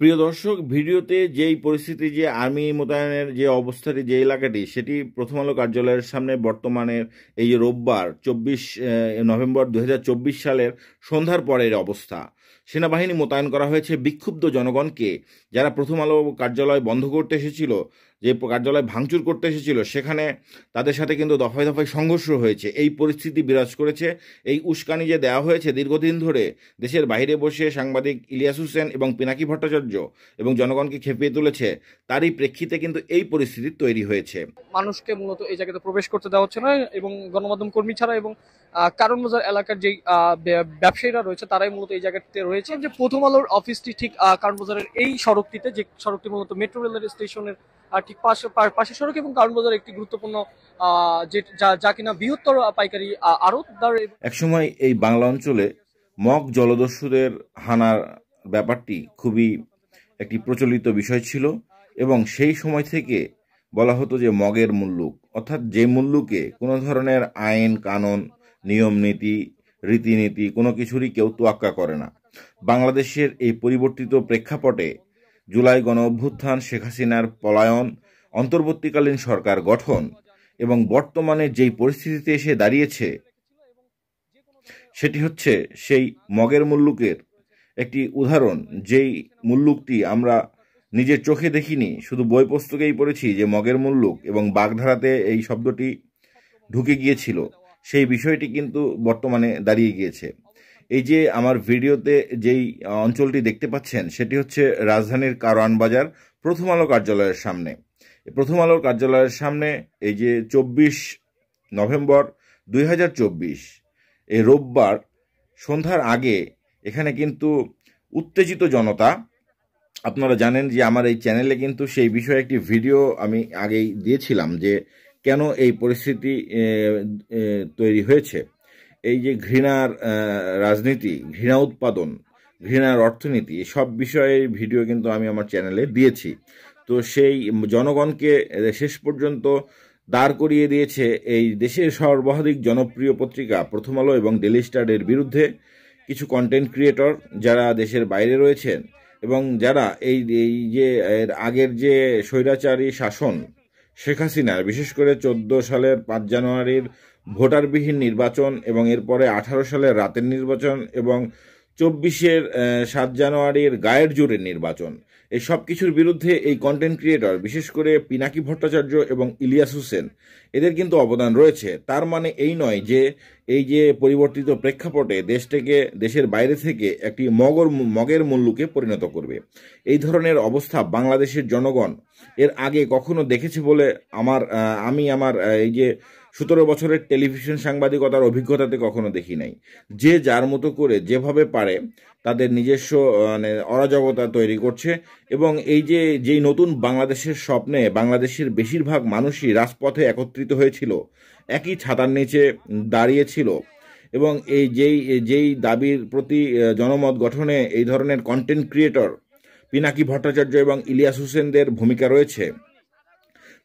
প্রিয় দর্শক, ভিডিওতে যেই পরিস্থিতি, যে আর্মি মোতায়েনের যে অবস্থাটি, যে এলাকাটি, সেটি প্রথম আলো কার্যালয়ের সামনে বর্তমানের এই যে রোববার 24 নভেম্বর 2024 সালের সন্ধ্যার পরের অবস্থা। সেনাবাহিনী মোতায়েন করা হয়েছে বিক্ষুব্ধ জনগণকে, যারা প্রথম আলো কার্যালয় বন্ধ করতে এসেছিল, যে কার্যালয় ভাঙচুর করতে এসেছিল, সেখানে তাদের সাথে কিন্তু দফায় দফায় সংঘর্ষ হয়েছে। এই পরিস্থিতি বিরাজ করেছে। এই উস্কানি যে দেওয়া হয়েছে দীর্ঘদিন ধরে দেশের বাইরে বসে সাংবাদিক ইলিয়াস হোসেন এবং পিনাকি ভট্টাচার্য এবং জনগণকে খেপিয়ে তুলেছে, তারই প্রেক্ষিতে কিন্তু এই পরিস্থিতি তৈরি হয়েছে। মানুষকে মূলত এই জায়গাতে প্রবেশ করতে দেওয়া হচ্ছে না, এবং গণমাধ্যম কর্মী ছাড়া এবং কারণ বাজার এলাকার যে ব্যবসায়ীরা রয়েছে তারাই মূলত এই জায়গাতে রয়েছে। যে প্রথম আলোর অফিসটি ঠিক কারণ বাজারের এই সড়কটিতে, যে সড়কটি মূলত মেট্রো রেলের স্টেশনের ঠিক পাশে সড়ক, এবং কারণ বাজার একটি গুরুত্বপূর্ণ যা কিনা বৃহত্তর পাইকারি আড়তদার। একসময় এই বাংলা অঞ্চলে মগ জলদস্যুদের হানার ব্যাপারটি খুবই একটি প্রচলিত বিষয় ছিল, এবং সেই সময় থেকে বলা হতো যে মগের মুল্লুক, অর্থাৎ যে মুল্লুকে কোনো ধরনের আইন কানুন, নিয়ম নীতি, রীতিনীতি কোনো কিছুরই কেউ তোয়াক্কা করে না। বাংলাদেশের এই পরিবর্তিত প্রেক্ষাপটে জুলাই গণ অভ্যুত্থান, শেখ হাসিনার পলায়ন, অন্তর্বর্তীকালীন সরকার গঠন এবং বর্তমানে যেই পরিস্থিতিতে এসে দাঁড়িয়েছে, সেটি হচ্ছে সেই মগের মুল্লুকের একটি উদাহরণ। যেই মুল্লুকটি আমরা নিজের চোখে দেখিনি, শুধু বই পুস্তকেই পড়েছি যে মগের মুল্লুক, এবং বাগধারাতে এই শব্দটি ঢুকে গিয়েছিল, সেই বিষয়টি কিন্তু বর্তমানে দাঁড়িয়ে গিয়েছে। এই যে আমার ভিডিওতে যেই অঞ্চলটি দেখতে পাচ্ছেন, সেটি হচ্ছে রাজধানীর কারওয়ান বাজার প্রথম আলো কার্যালয়ের সামনে। প্রথম আলোর কার্যালয়ের সামনে এই যে 24 নভেম্বর 2024 এই রোববার সন্ধ্যার আগে এখানে কিন্তু উত্তেজিত জনতা, আপনারা জানেন যে আমার এই চ্যানেলে কিন্তু সেই বিষয়ে একটি ভিডিও আমি আগেই দিয়েছিলাম যে কেন এই পরিস্থিতি তৈরি হয়েছে। এই যে ঘৃণার রাজনীতি, ঘৃণা উৎপাদন, ঘৃণার অর্থনীতি, সব বিষয়ের ভিডিও কিন্তু আমি আমার চ্যানেলে দিয়েছি। তো সেই জনগণকে শেষ পর্যন্ত দাঁড় করিয়ে দিয়েছে এই দেশের সর্বাধিক জনপ্রিয় পত্রিকা প্রথম আলো এবং ডেইলি স্টারের বিরুদ্ধে কিছু কন্টেন্ট ক্রিয়েটর, যারা দেশের বাইরে রয়েছেন এবং যারা এই যে এর আগের যে স্বৈরাচারী শাসন শেখ হাসিনার, বিশেষ করে 14 সালের 5 জানুয়ারির ভোটারবিহীন নির্বাচন, এবং এরপরে 18 সালের রাতের নির্বাচন, এবং 24-এর 7 জানুয়ারির গায়ের জোরের নির্বাচন, এই সব কিছুর বিরুদ্ধে এই কন্টেন্ট ক্রিয়েটর, বিশেষ করে পিনাকি ভট্টাচার্য এবং ইলিয়াস হোসেন, এদের কিন্তু অবদান রয়েছে। তার মানে এই নয় যে এই যে পরিবর্তিত প্রেক্ষাপটে দেশটাকে দেশের বাইরে থেকে একটি মগের মুল্লুকে পরিণত করবে। এই ধরনের অবস্থা বাংলাদেশের জনগণ এর আগে কখনো দেখেছে বলে আমি আমার এই যে 17 বছরের টেলিভিশন সাংবাদিকতার অভিজ্ঞতাতে কখনো দেখি নাই। যে যার মতো করে যেভাবে পারে তাদের নিজস্ব মানে অরাজকতা তৈরি করছে, এবং এই যে যেই নতুন বাংলাদেশের স্বপ্নে বাংলাদেশের বেশিরভাগ মানুষই রাজপথে একত্রিত হয়েছিল, একই ছাতার নিচে দাঁড়িয়েছিল, এবং এই যেই দাবির প্রতি জনমত গঠনে এই ধরনের কন্টেন্ট ক্রিয়েটর পিনাকি ভট্টাচার্য এবং ইলিয়াস হোসেনদের ভূমিকা রয়েছে,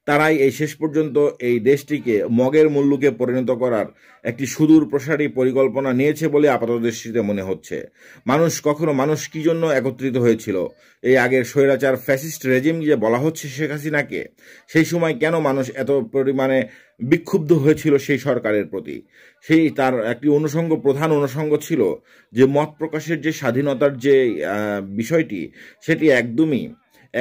তারাই এই শেষ পর্যন্ত এই দেশটিকে মগের মুল্লুকে পরিণত করার একটি সুদূর প্রসারী পরিকল্পনা নিয়েছে বলে আপাতদৃষ্টিতে মনে হচ্ছে। মানুষ কি জন্য একত্রিত হয়েছিল? এই আগের স্বৈরাচার ফ্যাসিস্ট রেজিম যে বলা হচ্ছে শেখ হাসিনাকে, সেই সময় কেন মানুষ এত পরিমাণে বিক্ষুব্ধ হয়েছিল সেই সরকারের প্রতি? সেই তার একটি প্রধান অনুষঙ্গ ছিল যে মত প্রকাশের যে স্বাধীনতার যে বিষয়টি, সেটি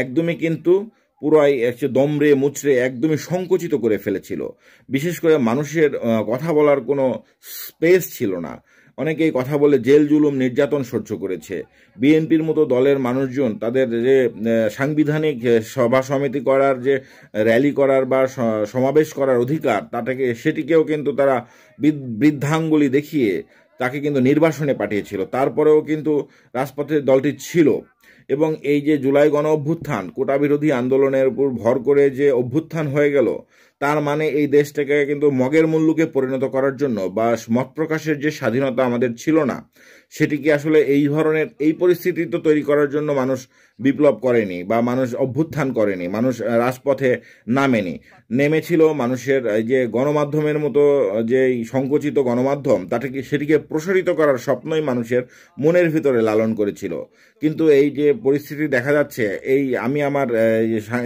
একদমই কিন্তু পুরাই দমড়ে মুচড়ে একদমই সংকুচিত করে ফেলেছিল। বিশেষ করে মানুষের কথা বলার কোনো স্পেস ছিল না। অনেকেই কথা বলে জেল জুলুম নির্যাতন সহ্য করেছে। বিএনপির মতো দলের মানুষজন তাদের যে সাংবিধানিক সভা সমিতি করার, যে র্যালি করার বা সমাবেশ করার অধিকার, সেটিকেও কিন্তু তারা বৃদ্ধাঙ্গুলি দেখিয়ে তাকে কিন্তু নির্বাসনে পাঠিয়েছিল। তারপরেও কিন্তু রাজপথে দলটি ছিল। এবং এই যে জুলাই গণ অভ্যুত্থান, কোটা বিরোধী আন্দোলনের উপর ভর করে যে অভ্যুত্থান হয়ে গেল, তার মানে এই দেশটাকে কিন্তু মগের মুল্লুকে পরিণত করার জন্য বা মত প্রকাশের যে স্বাধীনতা আমাদের ছিল না, সেটিকে আসলে এই ধরনের এই পরিস্থিতি তো তৈরি করার জন্য মানুষ বিপ্লব করেনি বা মানুষ অভ্যুত্থান করেনি, মানুষ রাজপথে নেমেছিল মানুষের এই যে গণমাধ্যমের মতো যে সংকুচিত গণমাধ্যম সেটিকে প্রসারিত করার স্বপ্নই মানুষের মনের ভিতরে লালন করেছিল। কিন্তু এই যে পরিস্থিতি দেখা যাচ্ছে, আমি আমার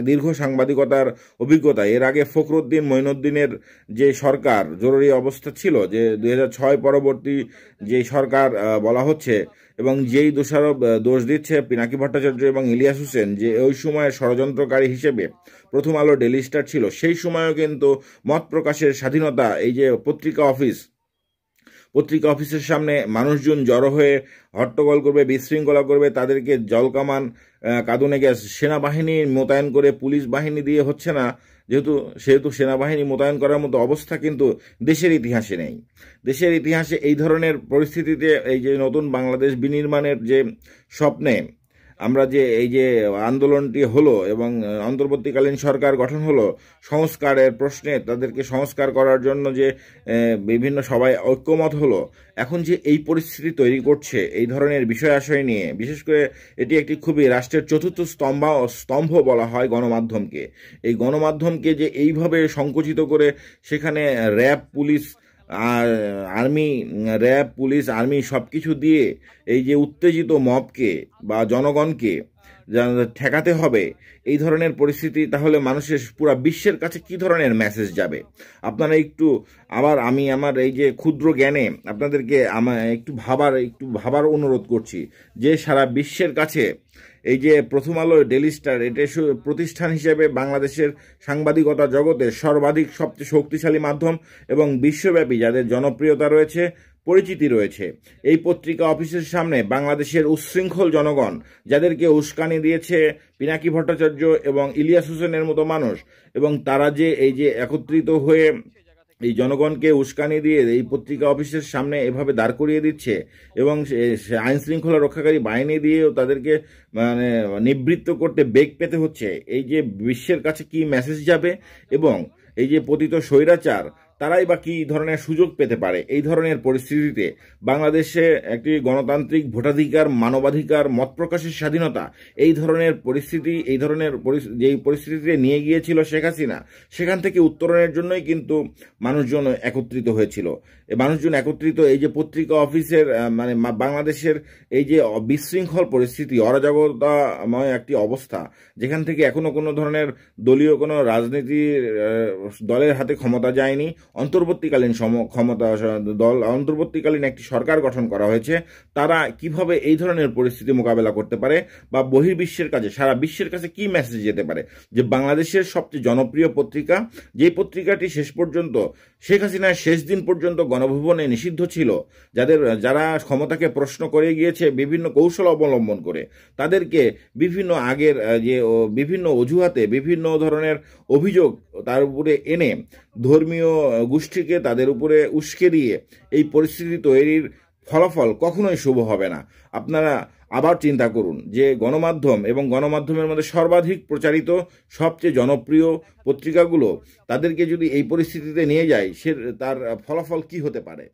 দীর্ঘ সাংবাদিকতার অভিজ্ঞতা, এর আগে ফখরুদ্দিন মঈনুদ্দিনের যে সরকার জরুরি অবস্থা ছিল, যে 2006 পরবর্তী যে সরকার বলা হচ্ছে, এবং যেই দোষ দিচ্ছে পিনাকি ভট্টাচার্য এবং ইলিয়াস হোসেন, যে ওই সময় ষড়যন্ত্রকারী হিসেবে প্রথম আলো ডেইলি স্টার ছিল, সেই সময়ও কিন্তু মত প্রকাশের স্বাধীনতা, এই যে পত্রিকা অফিসের সামনে মানুষজন জড়ো হয়ে হট্টগোল করবে, বিশৃঙ্খলা করবে, তাদেরকে জলকামান, কাঁদুনে গ্যাস, সেনাবাহিনী মোতায়েন করে, পুলিশ বাহিনী দিয়ে হচ্ছে না, সেহেতু সেনাবাহিনী মোতায়েন করার মতো অবস্থা কিন্তু দেশের ইতিহাসে নেই। দেশের ইতিহাসে এই ধরনের পরিস্থিতিতে এই যে নতুন বাংলাদেশ বিনির্মাণের যে স্বপ্নে আমরা যে এই যে আন্দোলনটি হলো এবং অন্তর্বর্তীকালীন সরকার গঠন হলো, সংস্কারের প্রশ্নে তাদেরকে সংস্কার করার জন্য যে বিভিন্ন সবাই ঐক্যমত হলো, এখন যে এই পরিস্থিতি তৈরি করছে এই ধরনের বিষয় আশয় নিয়ে, বিশেষ করে এটি একটি খুবই রাষ্ট্রের চতুর্থ স্তম্ভ বলা হয় গণমাধ্যমকে। এই গণমাধ্যমকে যে এইভাবে সংকুচিত করে সেখানে র্যাব পুলিশ আর্মি সব কিছু দিয়ে এই যে উত্তেজিত মবকে বা জনগণকে ঠেকাতে হবে, এই ধরনের পরিস্থিতি, তাহলে মানুষের পুরো বিশ্বের কাছে কি ধরনের মেসেজ যাবে? আপনারা একটু আমি আমার এই যে ক্ষুদ্র জ্ঞানে আপনাদেরকে একটু ভাবার অনুরোধ করছি, যে সারা বিশ্বের কাছে এই যে প্রথম আলো ডেইলি স্টার, এটা প্রতিষ্ঠান হিসেবে বাংলাদেশের সাংবাদিকতা জগতে সবচেয়ে শক্তিশালী মাধ্যম এবং বিশ্বব্যাপী যাদের জনপ্রিয়তা রয়েছে, পরিচিতি রয়েছে, এই পত্রিকা অফিসের সামনে বাংলাদেশের উচ্ছৃঙ্খল জনগণ, যাদেরকে উস্কানি দিয়েছে পিনাকি ভট্টাচার্য এবং ইলিয়াস হোসেনের মতো মানুষ, এবং তারা যে এই যে একত্রিত হয়ে এই জনগণকে উস্কানি দিয়ে এই পত্রিকা অফিসের সামনে এভাবে দাঁড় করিয়ে দিচ্ছে, এবং আইন শৃঙ্খলা রক্ষাকারী বাহিনী দিয়েও তাদেরকে নিবৃত্ত করতে বেগ পেতে হচ্ছে, এই যে বিশ্বের কাছে কি মেসেজ যাবে? এবং এই যে পতিত স্বৈরাচার, তারাই বা কি ধরনের সুযোগ পেতে পারে? এই ধরনের পরিস্থিতিতে বাংলাদেশে একটি গণতান্ত্রিক ভোটাধিকার, মানবাধিকার, মত প্রকাশের স্বাধীনতা, এই ধরনের যেই পরিস্থিতিতে নিয়ে গিয়েছিল শেখ হাসিনা, সেখান থেকে উত্তরণের জন্যই কিন্তু মানুষজন একত্রিত হয়েছিল। মানুষজন একত্রিত এই যে পত্রিকা অফিসের বাংলাদেশের এই যে বিশৃঙ্খল পরিস্থিতি, অরাজকতাময় একটি অবস্থা, যেখান থেকে এখনো কোনো ধরনের দলীয় কোনো রাজনীতির দলের হাতে ক্ষমতা যায়নি, অন্তর্বর্তীকালীন একটি সরকার গঠন করা হয়েছে, তারা কিভাবে এই ধরনের পরিস্থিতি মোকাবেলা করতে পারে বা বহির্বিশ্বের কাছে, সারা বিশ্বের কাছে কি মেসেজ যেতে পারে? যে বাংলাদেশের সবচেয়ে জনপ্রিয় পত্রিকা, যে পত্রিকাটি শেষ পর্যন্ত শেখ হাসিনার শেষ দিন পর্যন্ত গণভবনে নিষিদ্ধ ছিল, যারা ক্ষমতাকে প্রশ্ন করে গিয়েছে বিভিন্ন কৌশল অবলম্বন করে, তাদেরকে বিভিন্ন অজুহাতে বিভিন্ন ধরনের অভিযোগ তার উপরে এনে ধর্মীয় গোষ্ঠীকে তাদের উপরে উস্কে দিয়ে এই পরিস্থিতি তৈরির ফলাফল কখনোই শুভ হবে না। আপনারা আবার চিন্তা করুন যে গণমাধ্যম এবং গণমাধ্যমের মধ্যে সর্বাধিক প্রচারিত সবচেয়ে জনপ্রিয় পত্রিকাগুলো, তাদেরকে যদি এই পরিস্থিতিতে নিয়ে যায়, তার ফলাফল কি হতে পারে?